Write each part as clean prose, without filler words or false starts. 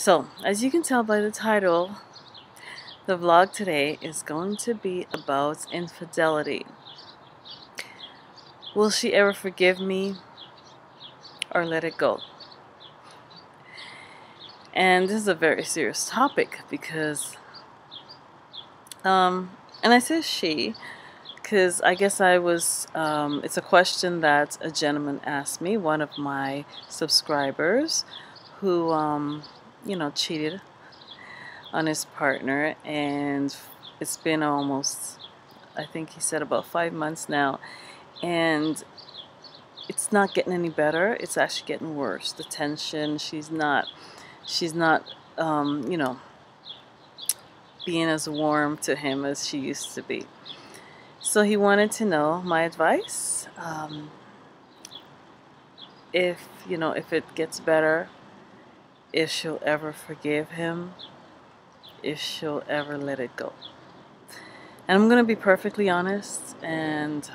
So, as you can tell by the title, the vlog today is going to be about infidelity. Will she ever forgive me or let it go? And this is a very serious topic because, and I say she because I guess it's a question that a gentleman asked me, one of my subscribers who, cheated on his partner, and it's been almost, I think he said about 5 months now, and it's not getting any better. It's actually getting worse. The tension, she's not being as warm to him as she used to be. So he wanted to know my advice. If it gets better, if she'll ever forgive him, if she'll ever let it go. And I'm gonna be perfectly honest, and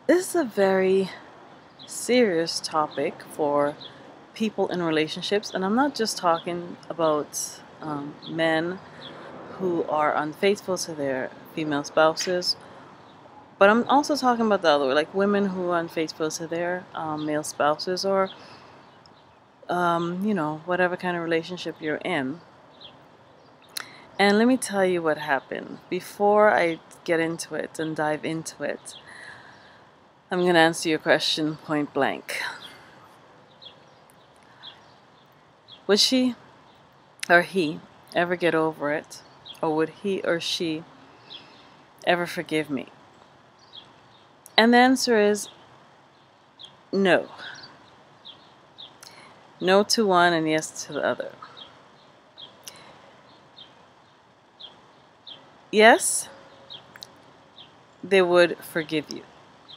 this is a very serious topic for people in relationships, and I'm not just talking about men who are unfaithful to their female spouses, but I'm also talking about the other way, like women who are unfaithful to their male spouses, or whatever kind of relationship you're in. And let me tell you what happened. Before I get into it and dive into it, I'm going to answer your question point blank. Would she or he ever get over it? Or would he or she ever forgive me? And the answer is no. No to one and yes to the other. Yes, they would forgive you,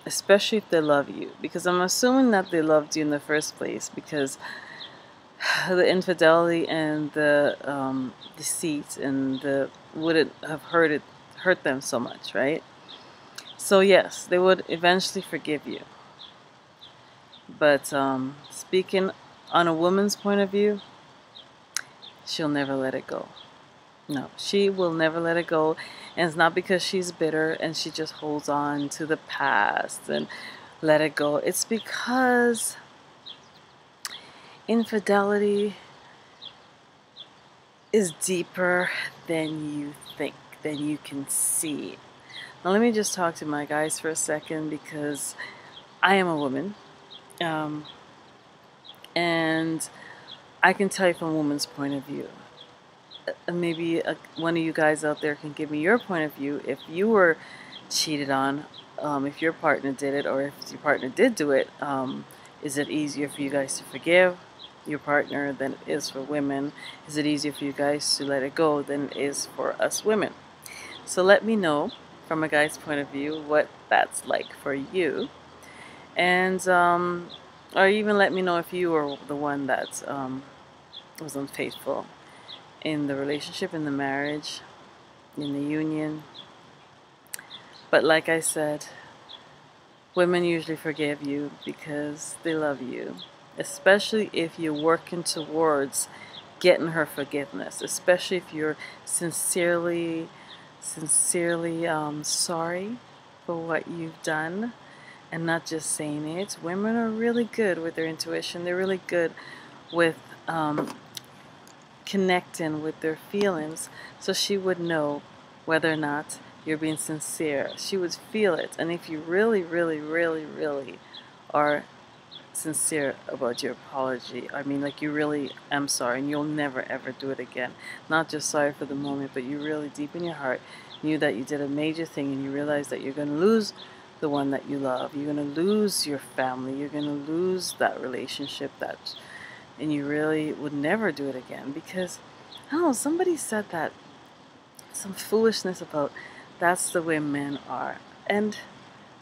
especially if they love you, because I'm assuming that they loved you in the first place, because the infidelity and the deceit and the wouldn't have hurt them so much, right? So yes, they would eventually forgive you. But speaking on a woman's point of view, she'll never let it go. No, she will never let it go. And it's not because she's bitter and she just holds on to the past and let it go. It's because infidelity is deeper than you think, than you can see. Now let me just talk to my guys for a second, because I am a woman. And I can tell you from a woman's point of view. Maybe one of you guys out there can give me your point of view. If you were cheated on, if your partner did it, or if your partner did do it, is it easier for you guys to forgive your partner than it is for women? Is it easier for you guys to let it go than it is for us women? So let me know from a guy's point of view what that's like for you. And or even let me know if you were the one that was unfaithful in the relationship, in the marriage, in the union. But like I said, women usually forgive you because they love you, especially if you're working towards getting her forgiveness, especially if you're sincerely sorry for what you've done and not just saying it. Women are really good with their intuition. They're really good with connecting with their feelings, so she would know whether or not you're being sincere. She would feel it. And if you really, really, really, really are sincere about your apology, I mean, like, you really am sorry and you'll never ever do it again, not just sorry for the moment, but you really deep in your heart knew that you did a major thing, and you realize that you're going to lose the one that you love, you're going to lose your family, you're going to lose that relationship, and you really would never do it again. Because, I don't know, somebody said that, some foolishness about that's the way men are, and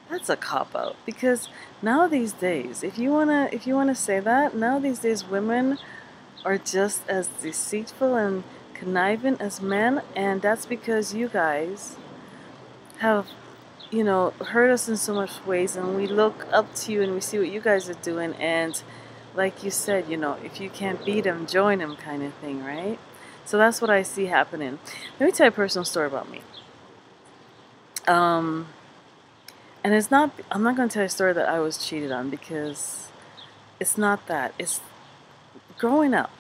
that's a cop-out. Because now these days, if you wanna say that, now these days women are just as deceitful and conniving as men, and that's because you guys have hurt us in so much ways, and we look up to you and we see what you guys are doing, and like you said, you know, if you can't beat them, join them kind of thing, right? So that's what I see happening. Let me tell you a personal story about me. Um, and it's not, I'm not going to tell you a story that I was cheated on, because it's not that. It's growing up.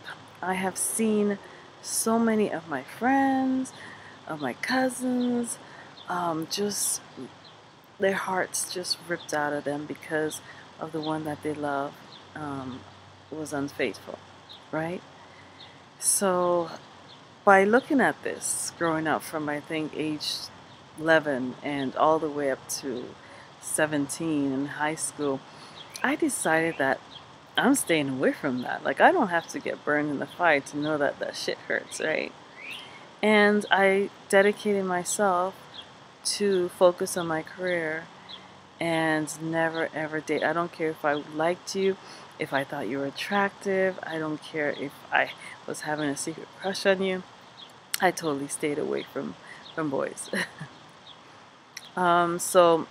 I have seen so many of my friends, of my cousins, just their hearts just ripped out of them because of the one that they love was unfaithful, right? So by looking at this, growing up from I think age 11 and all the way up to 17 in high school, I decided that I'm staying away from that. Like, I don't have to get burned in the fire to know that that shit hurts, right? And I dedicated myself to focus on my career and never ever date. I don't care if I liked you, if I thought you were attractive. I don't care if I was having a secret crush on you. I totally stayed away from boys. So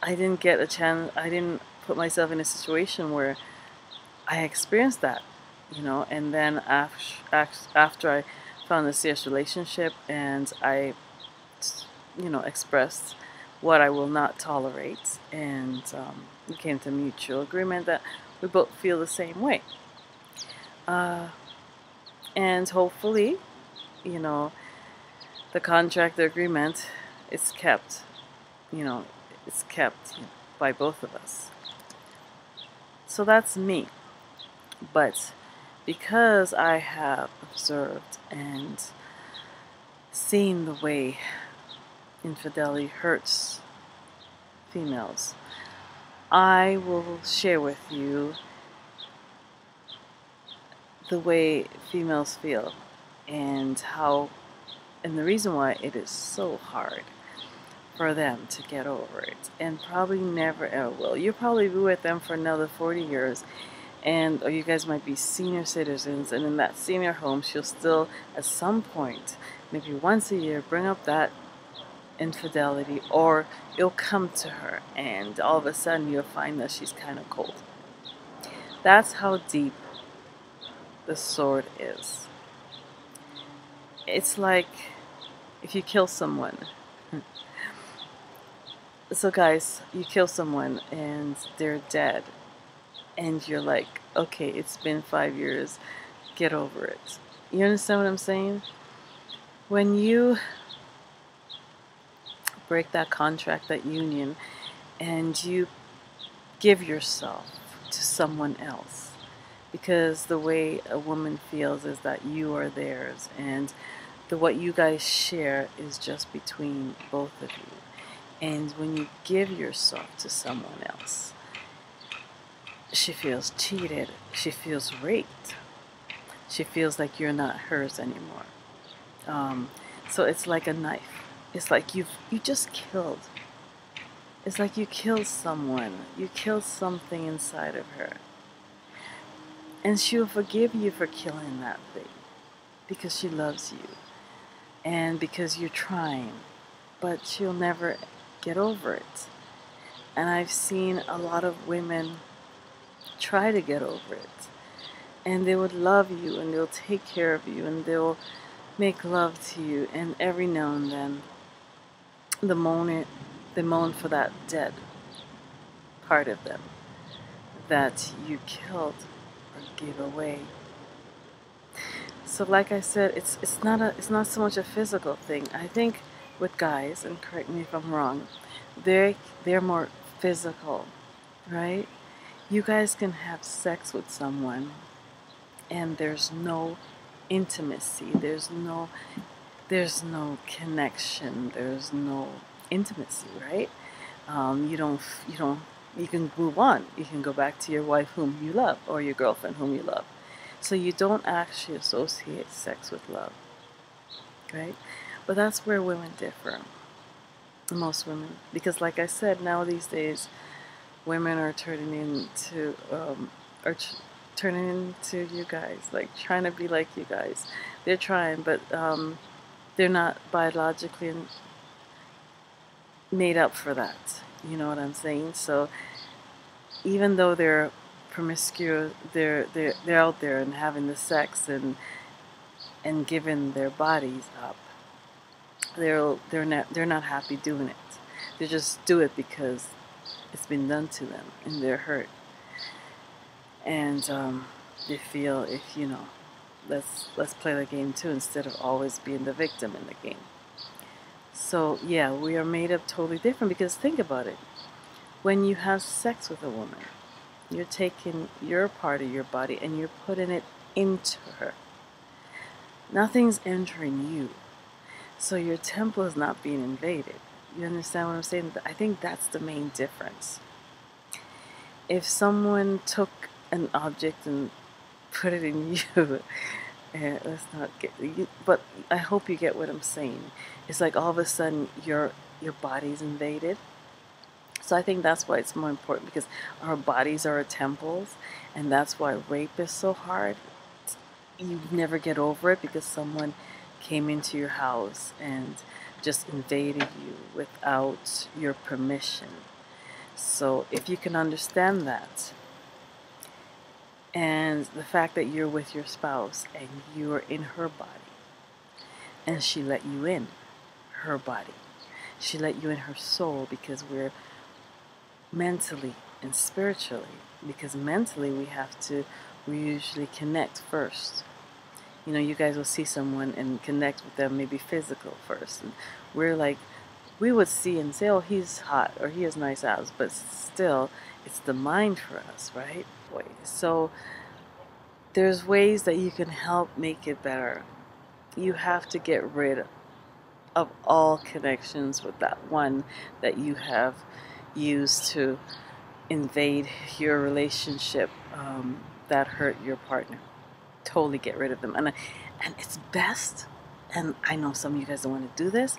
I didn't get a chance. I didn't put myself in a situation where I experienced that, you know. And then after I found a serious relationship and I, you know, expressed what I will not tolerate, and we came to mutual agreement that we both feel the same way. Uh, and hopefully, you know, the contract, the agreement, is kept. You know, it's kept by both of us. So that's me. But because I have observed and seen the way infidelity hurts females, I will share with you the way females feel and how, and the reason why it is so hard for them to get over it, and probably never ever will. You'll probably be with them for another 40 years, and or you guys might be senior citizens, and in that senior home, she'll still, at some point, maybe once a year, bring up that infidelity, or it'll come to her, and all of a sudden you'll find that she's kind of cold. That's how deep the sword is. It's like if you kill someone. So guys, you kill someone and they're dead, and you're like, okay, it's been 5 years, get over it. You understand what I'm saying? When you break that contract, that union, and you give yourself to someone else, because the way a woman feels is that you are theirs, and what you guys share is just between both of you. And when you give yourself to someone else, she feels cheated, she feels raped, she feels like you're not hers anymore. So it's like a knife. It's like you just killed. It's like you killed someone. You killed something inside of her. And she'll forgive you for killing that thing because she loves you and because you're trying, but she'll never get over it. And I've seen a lot of women try to get over it, and they would love you and they'll take care of you and they'll make love to you, and every now and then they moan for that dead part of them that you killed or gave away. So like I said, it's not so much a physical thing. I think with guys, and correct me if I'm wrong, they're more physical, right? You guys can have sex with someone and there's no intimacy, there's no connection, there's no intimacy, right? You can move on. You can go back to your wife whom you love, or your girlfriend whom you love. So you don't actually associate sex with love, right? But that's where women differ, most women, because like I said, now these days, women are turning into turning into you guys, like trying to be like you guys. They're trying, but they're not biologically made up for that. You know what I'm saying? So even though they're promiscuous. They're out there and having the sex and giving their bodies up. They're not happy doing it. They just do it because it's been done to them and they're hurt. And they feel, if let's play the game too, instead of always being the victim in the game. So yeah, we are made up totally different, because think about it. When you have sex with a woman, you're taking your part of your body and you're putting it into her. Nothing's entering you. So your temple is not being invaded. You understand what I'm saying? I think that's the main difference. If someone took an object and put it in you, let's not get you, but I hope you get what I'm saying. It's like all of a sudden your body's invaded. So I think that's why it's more important, because our bodies are our temples, and that's why rape is so hard. You never get over it, because someone came into your house and just invaded you without your permission. So if you can understand that, and the fact that you're with your spouse and you're in her body, and she let you in her body, she let you in her soul, because we're mentally and spiritually, because mentally we usually connect first. You guys will see someone and connect with them, maybe physical first, and we would see and say, oh, he's hot or he has nice abs, but still it's the mind for us, right? So there's ways that you can help make it better. You have to get rid of all connections with that one that you have used to invade your relationship, that hurt your partner. Totally get rid of them. And it's best, and I know some of you guys don't want to do this,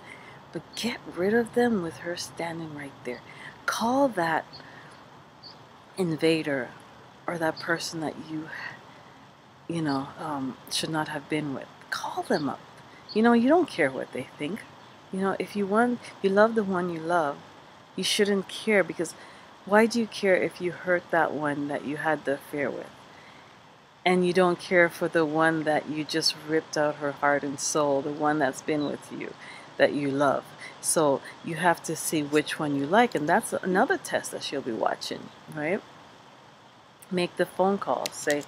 but get rid of them with her standing right there. Call that invader or that person that you should not have been with. Call them up. You don't care what they think. If you love the one you love, you shouldn't care, because why do you care if you hurt that one that you had the affair with? And you don't care for the one that you just ripped out her heart and soul, the one that's been with you, that you love. So you have to see which one you like, and that's another test that she'll be watching, right? Make the phone call. Say,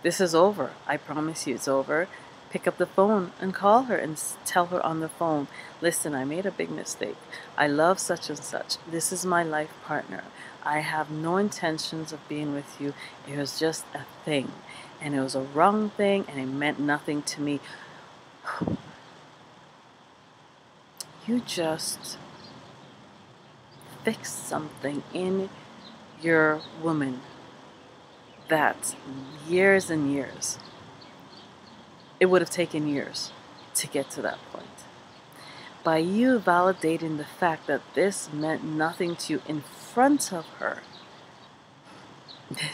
this is over. I promise you it's over. Pick up the phone and call her and tell her on the phone, listen, I made a big mistake. I love such and such. This is my life partner. I have no intentions of being with you. It was just a thing. And it was a wrong thing, and it meant nothing to me. You just fix something in your woman that years and years, it would have taken years to get to that point. By you validating the fact that this meant nothing to you in front of her,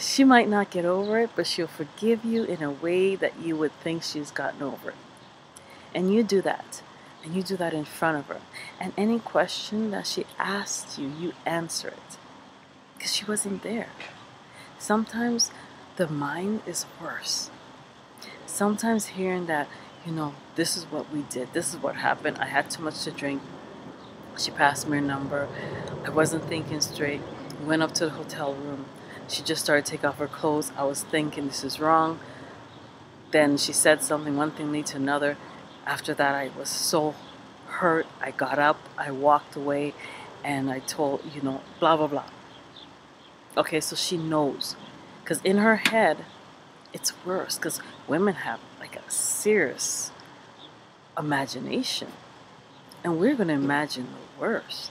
she might not get over it, but she'll forgive you in a way that you would think she's gotten over it. And you do that. And you do that in front of her. And any question that she asks you, you answer it. Because she wasn't there. Sometimes the mind is worse. Sometimes hearing that, this is what we did, this is what happened, I had too much to drink, she passed me her number, I wasn't thinking straight, we went up to the hotel room, she just started to take off her clothes, I was thinking this is wrong, then she said something, one thing leads to another. After that, I was so hurt, I got up, I walked away, and I told, blah, blah, blah. Okay, so she knows. Because in her head, it's worse. Because women have like a serious imagination. And we're going to imagine the worst.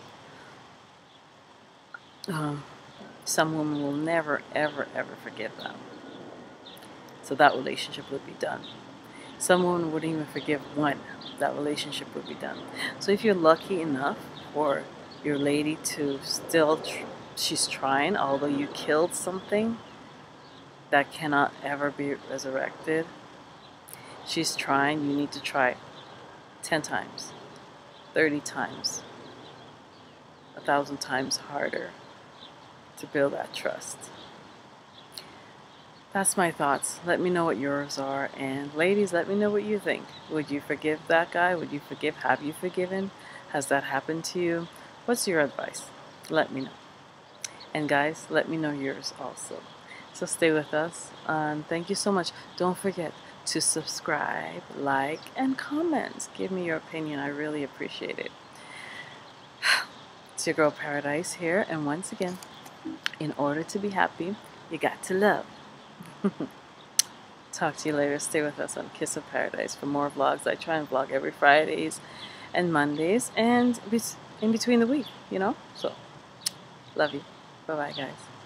Some women will never, ever, ever forgive that. So that relationship would be done. Some women wouldn't even forgive one. That relationship would be done. So if you're lucky enough for your lady to still, she's trying, although you killed something that cannot ever be resurrected, she's trying, you need to try 10 times, 30 times, 1,000 times harder to build that trust. That's my thoughts. Let me know what yours are. And ladies, let me know what you think. Would you forgive that guy? Would you forgive? Have you forgiven? Has that happened to you? What's your advice? Let me know. And guys, let me know yours also. So stay with us. Thank you so much. Don't forget to subscribe, like, and comment. Give me your opinion. I really appreciate it. It's your girl Paradise here. And once again, in order to be happy, you got to love. Talk to you later. Stay with us on Kiss of Paradise for more vlogs. I try and vlog every Fridays and Mondays and in between the week, you know? So, love you. Bye-bye, guys.